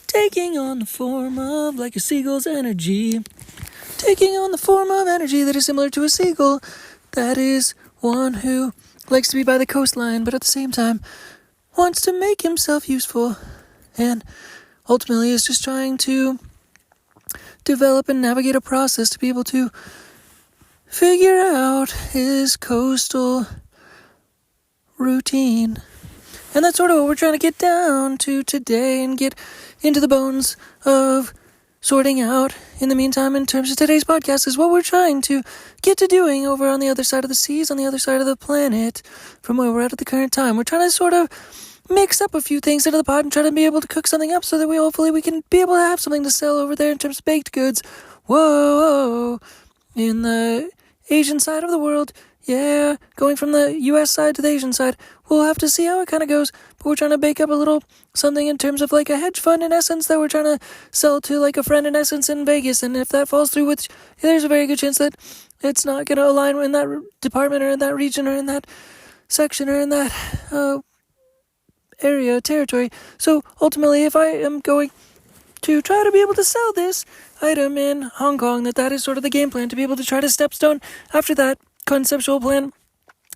Taking on the form of like a seagull's energy. Taking on the form of energy that is similar to a seagull. That is one who likes to be by the coastline, but at the same time wants to make himself useful. And ultimately is just trying to develop and navigate a process to be able to figure out his coastal routine. And that's sort of what we're trying to get down to today and get into the bones of sorting out. In the meantime, in terms of today's podcast, is what we're trying to get to doing over on the other side of the seas, on the other side of the planet, from where we're at the current time. We're trying to sort of mix up a few things into the pot and try to be able to cook something up so that hopefully we can be able to have something to sell over there in terms of baked goods. Whoa! In the Asian side of the world, yeah, going from the US side to the Asian side, we'll have to see how it kind of goes, but we're trying to bake up a little something in terms of like a hedge fund in essence that we're trying to sell to like a friend in essence in Vegas, and if that falls through, which there's a very good chance that it's not going to align in that department or in that region or in that section or in that area, territory. So ultimately, if I am going to try to be able to sell this item in Hong Kong, that is sort of the game plan, to be able to try to stepstone after that conceptual plan,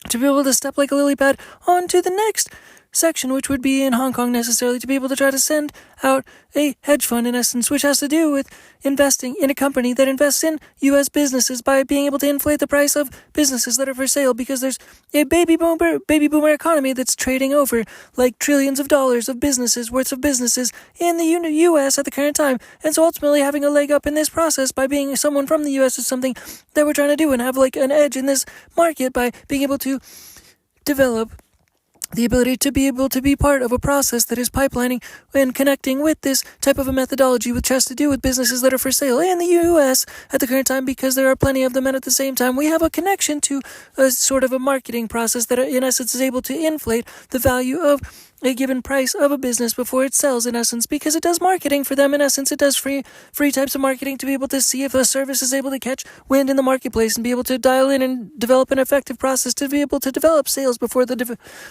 to be able to step like a lily pad onto the next section, which would be in Hong Kong necessarily, to be able to try to send out a hedge fund in essence, which has to do with investing in a company that invests in U.S. businesses by being able to inflate the price of businesses that are for sale, because there's a baby boomer economy that's trading over like trillions of dollars of businesses, worths of businesses in the U.S. at the current time. And so ultimately having a leg up in this process by being someone from the U.S. is something that we're trying to do and have like an edge in this market by being able to develop the ability to be able to be part of a process that is pipelining and connecting with this type of a methodology, which has to do with businesses that are for sale in the U.S. at the current time, because there are plenty of them, and at the same time we have a connection to a sort of a marketing process that in essence is able to inflate the value of a given price of a business before it sells, in essence, because it does marketing for them. In essence, it does free types of marketing to be able to see if a service is able to catch wind in the marketplace and be able to dial in and develop an effective process to be able to develop sales before the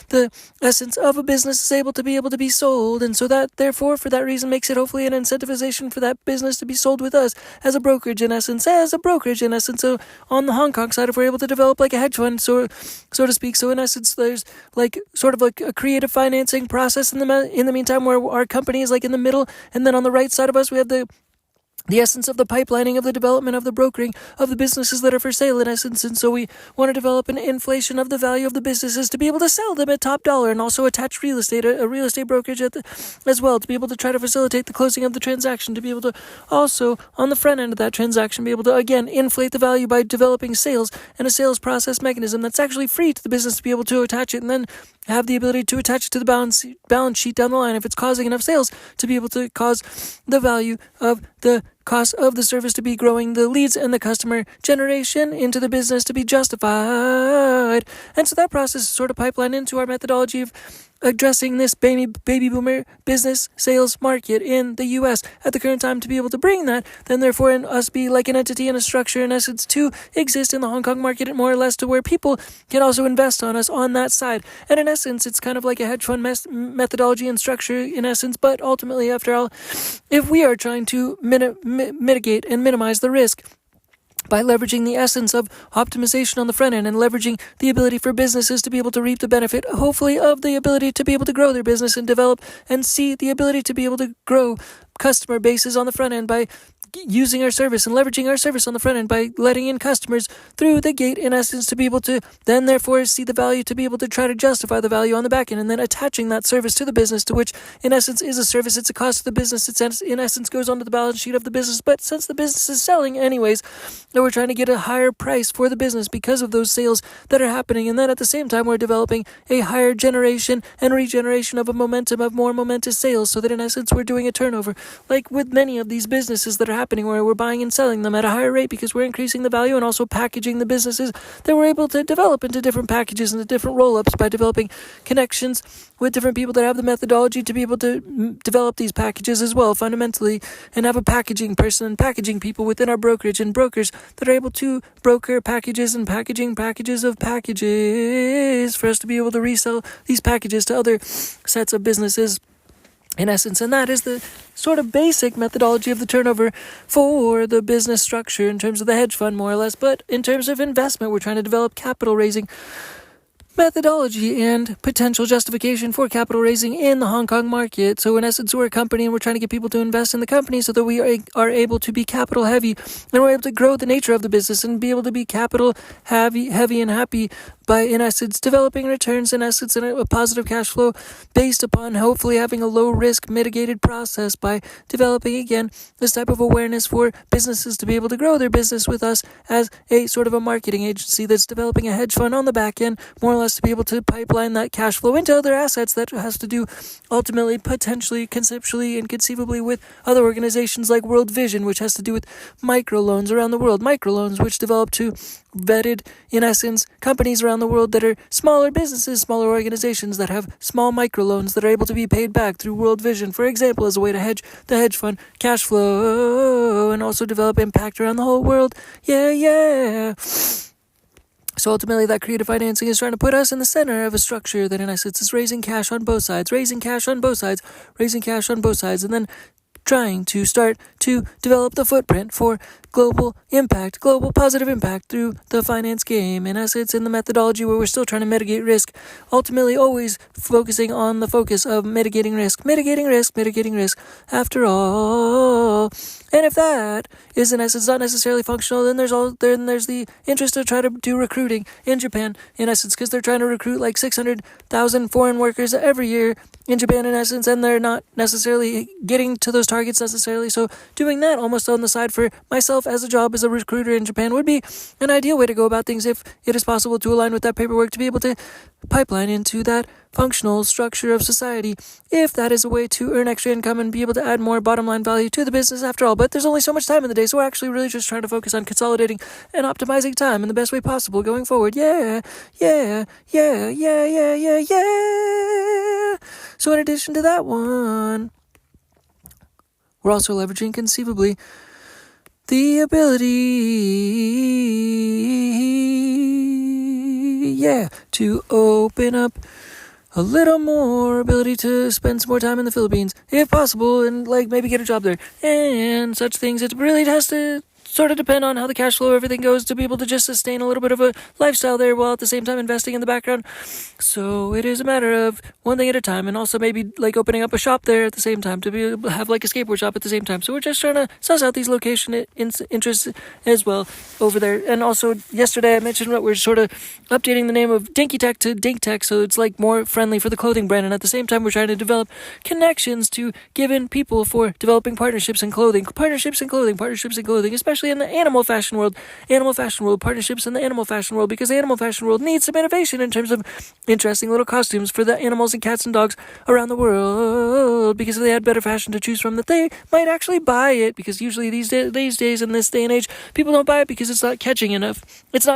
essence of a business is able to be sold. And so that, therefore, for that reason, makes it hopefully an incentivization for that business to be sold with us as a brokerage, in essence. So on the Hong Kong side, if we're able to develop like a hedge fund, so to speak, so in essence, there's like sort of like a creative financing process in the meantime, where our company is like in the middle, and then on the right side of us we have the essence of the pipelining of the development of the brokering of the businesses that are for sale, in essence. And so we want to develop an inflation of the value of the businesses to be able to sell them at top dollar, and also attach real estate, a real estate brokerage as well, to be able to try to facilitate the closing of the transaction, to be able to also on the front end of that transaction be able to again inflate the value by developing sales and a sales process mechanism that's actually free to the business to be able to attach it, and then have the ability to attach it to the balance sheet down the line if it's causing enough sales to be able to cause the value of the cost of the service to be growing, the leads and the customer generation into the business to be justified. And so that process is sort of pipeline into our methodology of addressing this baby boomer business sales market in the U.S. at the current time, to be able to bring that, then therefore in us be like an entity and a structure in essence to exist in the Hong Kong market, more or less to where people can also invest on us on that side. And in essence, it's kind of like a hedge fund methodology and structure in essence, but ultimately, after all, if we are trying to mitigate and minimize the risk by leveraging the essence of optimization on the front end and leveraging the ability for businesses to be able to reap the benefit, hopefully, of the ability to be able to grow their business and develop and see the ability to be able to grow customer bases on the front end by using our service and leveraging our service on the front end by letting in customers through the gate, in essence, to be able to then therefore see the value, to be able to try to justify the value on the back end, and then attaching that service to the business, to which in essence is a service. It's a cost to the business. It's in essence goes onto the balance sheet of the business, but since the business is selling anyways, then we're trying to get a higher price for the business because of those sales that are happening. And then at the same time we're developing a higher generation and regeneration of a momentum of more momentous sales, so that in essence we're doing a turnover, like with many of these businesses that are happening where we're buying and selling them at a higher rate because we're increasing the value and also packaging the businesses that we're able to develop into different packages and different roll-ups by developing connections with different people that have the methodology to be able to develop these packages as well fundamentally, and have a packaging person and packaging people within our brokerage and brokers that are able to broker packages and packaging packages of packages for us to be able to resell these packages to other sets of businesses in essence. And that is the sort of basic methodology of the turnover for the business structure in terms of the hedge fund, more or less. But in terms of investment, we're trying to develop capital raising methodology and potential justification for capital raising in the Hong Kong market. So in essence, we're a company and we're trying to get people to invest in the company so that we are able to be capital heavy, and we're able to grow the nature of the business and be able to be capital heavy and happy by, in essence, developing returns, in essence, and a positive cash flow based upon hopefully having a low risk mitigated process by developing, again, this type of awareness for businesses to be able to grow their business with us as a sort of a marketing agency that's developing a hedge fund on the back end, more or less to be able to pipeline that cash flow into other assets that has to do ultimately, potentially, conceptually, and conceivably with other organizations like World Vision, which has to do with microloans around the world, microloans which develop to vetted, in essence, companies around the world that are smaller businesses, smaller organizations that have small microloans that are able to be paid back through World Vision, for example, as a way to hedge the hedge fund cash flow and also develop impact around the whole world. Yeah. So ultimately, that creative financing is trying to put us in the center of a structure that, in essence, is raising cash on both sides, and then trying to start to develop the footprint for global impact, global positive impact through the finance game. In essence, in the methodology where we're still trying to mitigate risk, ultimately always focusing on the focus of mitigating risk after all. And if that is, in essence, not necessarily functional, then there's the interest to try to do recruiting in Japan, in essence, because they're trying to recruit like 600,000 foreign workers every year in Japan, in essence, and they're not necessarily getting to those targets necessarily. So doing that almost on the side for myself as a job as a recruiter in Japan would be an ideal way to go about things if it is possible to align with that paperwork to be able to pipeline into that functional structure of society, if that is a way to earn extra income and be able to add more bottom line value to the business after all. But there's only so much time in the day, so we're actually really just trying to focus on consolidating and optimizing time in the best way possible going forward. Yeah. So in addition to that one, we're also leveraging conceivably the ability, to open up a little more ability to spend some more time in the Philippines, if possible, and maybe get a job there, and such things. It really has to sort of depend on how the cash flow, everything goes, to be able to just sustain a little bit of a lifestyle there while at the same time investing in the background. So it is a matter of one thing at a time, and also maybe opening up a shop there at the same time to be able to have a skateboard shop at the same time. So we're just trying to suss out these location interests as well over there. And also yesterday I mentioned that we're sort of updating the name of Dinky Tech to Dink Tech, so it's more friendly for the clothing brand. And at the same time we're trying to develop connections to give in people for developing partnerships in clothing, especially in the animal fashion world, partnerships in the animal fashion world, because the animal fashion world needs some innovation in terms of interesting little costumes for the animals and cats and dogs around the world, because if they had better fashion to choose from, that they might actually buy it, because usually these days in this day and age, people don't buy it because it's not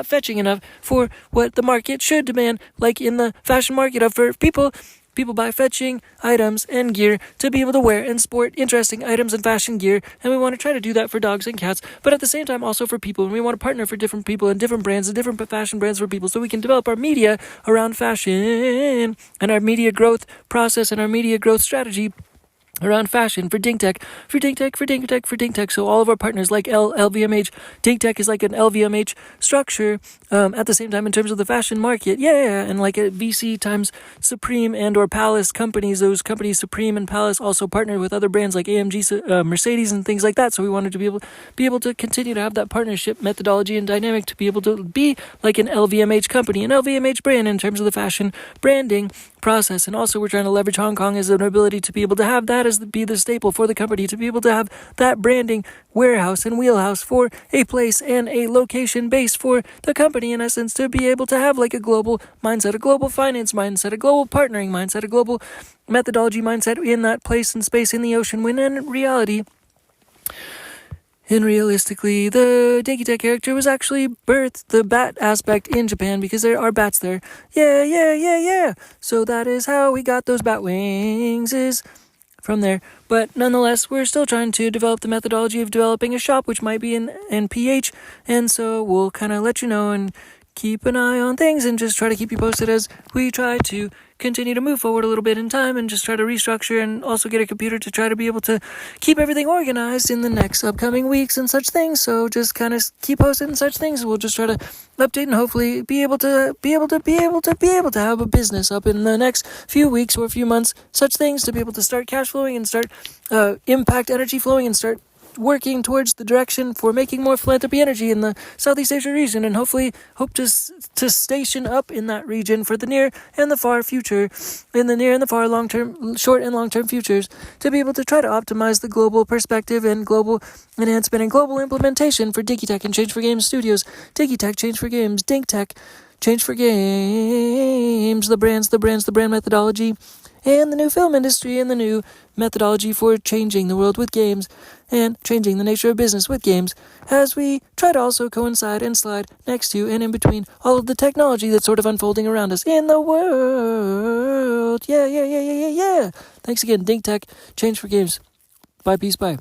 fetching enough for what the market should demand, like in the fashion market for people. People buy fetching items and gear to be able to wear and sport interesting items and fashion gear, and we want to try to do that for dogs and cats, but at the same time also for people, and we want to partner for different people and different brands and different fashion brands for people, so we can develop our media around fashion and our media growth process and our media growth strategy around fashion for Dink Tech. So all of our partners like LVMH, Dink Tech is like an LVMH structure at the same time in terms of the fashion market. And like a VC times Supreme and or Palace companies, those companies Supreme and Palace also partner with other brands like AMG, Mercedes and things like that. So we wanted to be able to continue to have that partnership methodology and dynamic to be able to be like an LVMH company, an LVMH brand in terms of the fashion branding process. And also we're trying to leverage Hong Kong as an ability to be able to have that be the staple for the company, to be able to have that branding warehouse and wheelhouse for a place and a location base for the company, in essence, to be able to have a global mindset, a global finance mindset, a global partnering mindset, a global methodology mindset in that place and space in the ocean, when in reality And realistically, the Dinky Tech character was actually birthed, the bat aspect, in Japan because there are bats there. Yeah, yeah, yeah, yeah. So that is how we got those bat wings, is from there. But nonetheless, we're still trying to develop the methodology of developing a shop, which might be in NPH. And so we'll kind of let you know and keep an eye on things and just try to keep you posted as we try to continue to move forward a little bit in time and just try to restructure and also get a computer to try to be able to keep everything organized in the next upcoming weeks and such things. So just kind of keep posted and such things. We'll just try to update and hopefully be able to have a business up in the next few weeks or few months, such things, to be able to start cash flowing and start impact energy flowing and start working towards the direction for making more philanthropy energy in the Southeast Asia region, and hopefully hope to station up in that region for the near and the far future, in the near and the far long-term, short and long-term futures, to be able to try to optimize the global perspective and global enhancement and global implementation for Dinky Tech and Change for Games Studios. Dinky Tech, Change for Games, Dink Tech, Change for Games, the brand methodology, and the new film industry and the new methodology for changing the world with games and changing the nature of business with games, as we try to also coincide and slide next to and in between all of the technology that's sort of unfolding around us in the world. Yeah. Thanks again, Dink Tech, Change for Games. Bye, peace, bye.